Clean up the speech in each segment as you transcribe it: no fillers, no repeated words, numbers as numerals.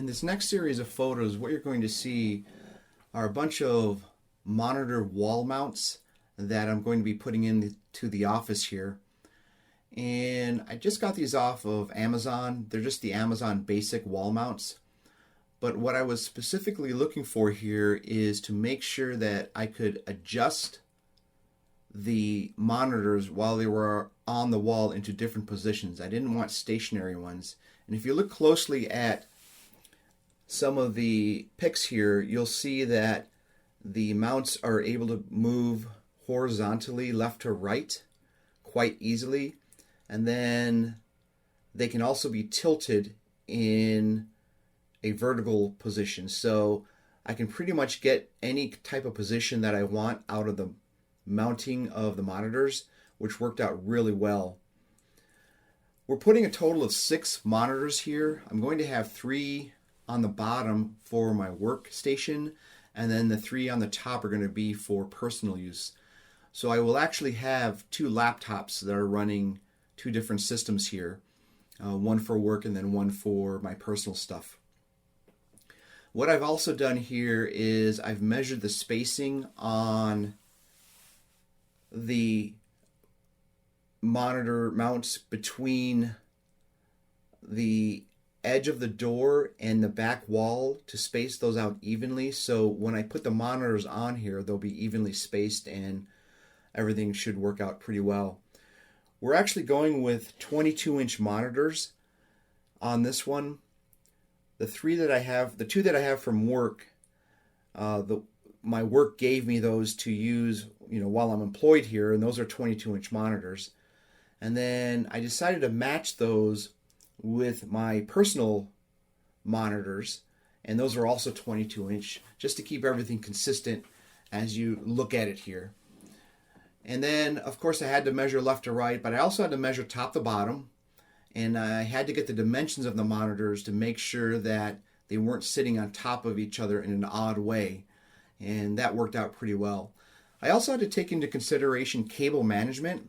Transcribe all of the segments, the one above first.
In this next series of photos, what you're going to see are a bunch of monitor wall mounts that I'm going to be putting into the office here. And I just got these off of Amazon. They're just the Amazon basic wall mounts. But what I was specifically looking for here is to make sure that I could adjust the monitors while they were on the wall into different positions. I didn't want stationary ones. And if you look closely at some of the pics here, you'll see that the mounts are able to move horizontally left to right quite easily, and then they can also be tilted in a vertical position. So I can pretty much get any type of position that I want out of the mounting of the monitors, which worked out really well. We're putting a total of 6 monitors here. I'm going to have 3 on the bottom for my workstation, and then the 3 on the top are going to be for personal use. So I will actually have 2 laptops that are running 2 different systems here, one for work and then one for my personal stuff. What I've also done here is I've measured the spacing on the monitor mounts between the edge of the door and the back wall to space those out evenly. So when I put the monitors on here, they'll be evenly spaced and everything should work out pretty well. We're actually going with 22-inch monitors on this one. The 2 that I have from work, my work gave me those to use, while I'm employed here, and those are 22-inch monitors. And then I decided to match those with my personal monitors, and those are also 22-inch, just to keep everything consistent as you look at it here. And then, of course, I had to measure left to right, but I also had to measure top to bottom, and I had to get the dimensions of the monitors to make sure that they weren't sitting on top of each other in an odd way, and that worked out pretty well. I also had to take into consideration cable management.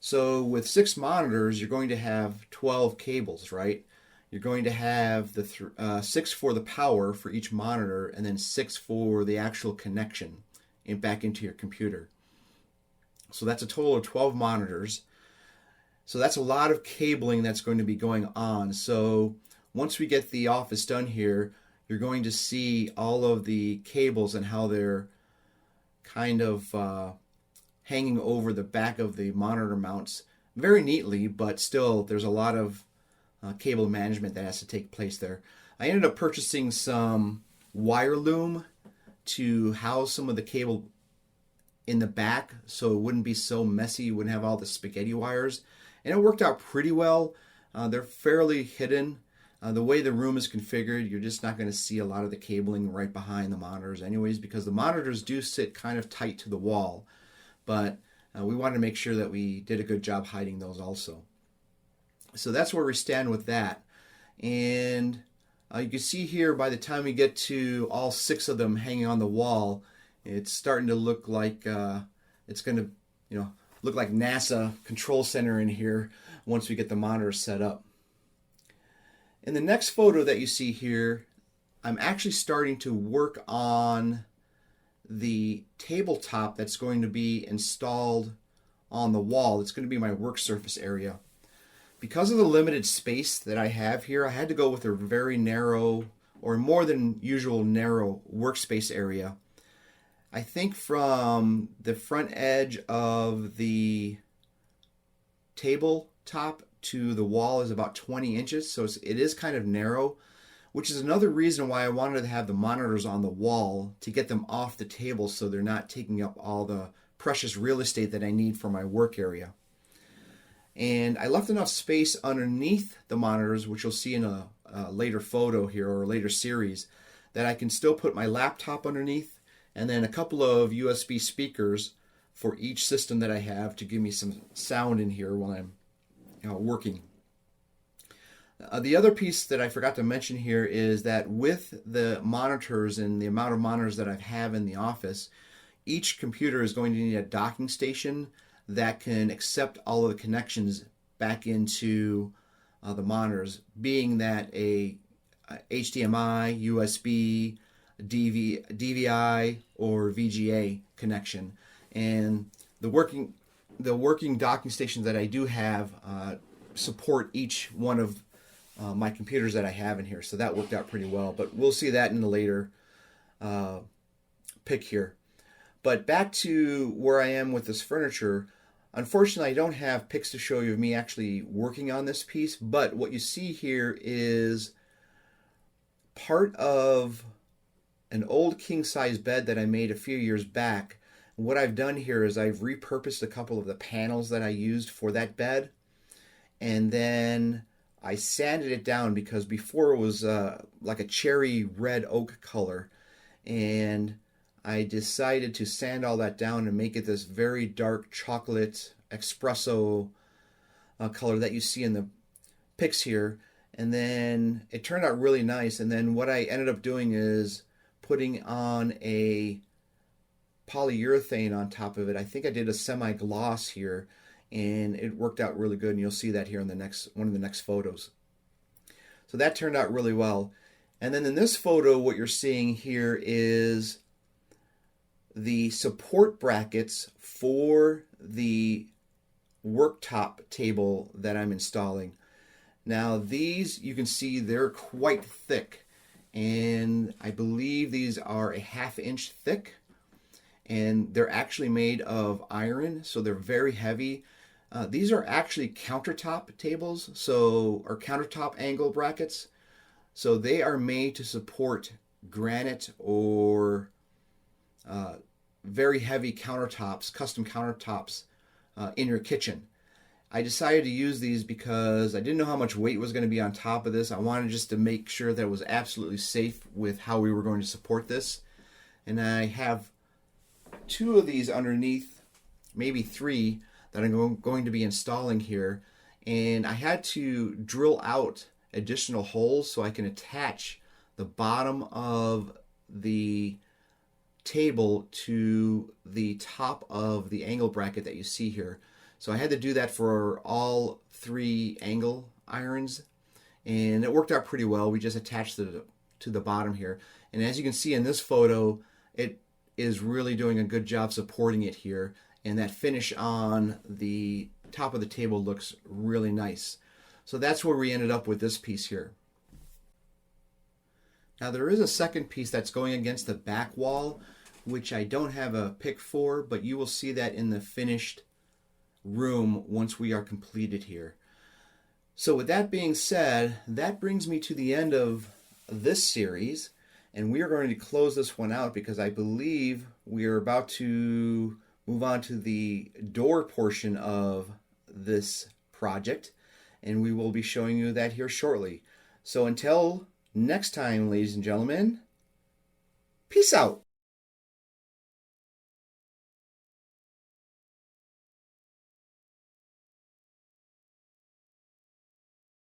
So with 6 monitors, you're going to have 12 cables, right? You're going to have the 6 for the power for each monitor, and then 6 for the actual connection back into your computer. So that's a total of 12 monitors. So that's a lot of cabling that's going to be going on. So once we get the office done here, you're going to see all of the cables and how they're kind of hanging over the back of the monitor mounts very neatly, but still there's a lot of cable management that has to take place there. I ended up purchasing some wire loom to house some of the cable in the back so it wouldn't be so messy, you wouldn't have all the spaghetti wires, and it worked out pretty well. They're fairly hidden. The way the room is configured, you're just not going to see a lot of the cabling right behind the monitors anyways, because the monitors do sit kind of tight to the wall. But we wanted to make sure that we did a good job hiding those also. So that's where we stand with that. And you can see here, by the time we get to all 6 of them hanging on the wall, it's starting to look like it's going to look like NASA control center in here once we get the monitors set up. In the next photo that you see here, I'm actually starting to work on the tabletop that's going to be installed on the wall. It's going to be my work surface area. Because of the limited space that I have here, I had to go with a very narrow, or more than usual narrow, workspace area. I think from the front edge of the tabletop to the wall is about 20 inches, so it is kind of narrow, which is another reason why I wanted to have the monitors on the wall, to get them off the table so they're not taking up all the precious real estate that I need for my work area. And I left enough space underneath the monitors, which you'll see in a later photo here, or a later series, that I can still put my laptop underneath, and then a couple of USB speakers for each system that I have to give me some sound in here while I'm working. The other piece that I forgot to mention here is that with the monitors and the amount of monitors that I have in the office, each computer is going to need a docking station that can accept all of the connections back into the monitors, being that a HDMI, USB, DVI, or VGA connection. And the working docking stations that I do have support each one of my computers that I have in here, so that worked out pretty well. But we'll see that in a later pick here. But back to where I am with this furniture. Unfortunately, I don't have pics to show you of me actually working on this piece, but what you see here is part of an old king-size bed that I made a few years back. What I've done here is I've repurposed a couple of the panels that I used for that bed, and then I sanded it down because before it was like a cherry red oak color, and I decided to sand all that down and make it this very dark chocolate espresso color that you see in the pics here. And then it turned out really nice. And then what I ended up doing is putting on a polyurethane on top of it. I think I did a semi-gloss here, and it worked out really good. And you'll see that here in the next one of the next photos. So that turned out really well. And then in this photo, what you're seeing here is the support brackets for the worktop table that I'm installing. Now these, you can see they're quite thick, and I believe these are a 1/2 inch thick, and they're actually made of iron, so they're very heavy. These are actually countertop tables, or countertop angle brackets, so they are made to support granite or very heavy countertops, custom countertops in your kitchen. I decided to use these because I didn't know how much weight was going to be on top of this. I wanted just to make sure that it was absolutely safe with how we were going to support this. And I have 2 of these underneath, maybe 3, that I'm going to be installing here. And I had to drill out additional holes so I can attach the bottom of the table to the top of the angle bracket that you see here. So I had to do that for all 3 angle irons, and it worked out pretty well. We just attached it to the bottom here, and as you can see in this photo, it is really doing a good job supporting it here, and that finish on the top of the table looks really nice. So that's where we ended up with this piece here. Now there is a second piece that's going against the back wall, which I don't have a pic for, but you will see that in the finished room once we are completed here. So with that being said, that brings me to the end of this series, and we are going to close this one out because I believe we are about to move on to the door portion of this project, and we will be showing you that here shortly. So until next time, ladies and gentlemen, peace out.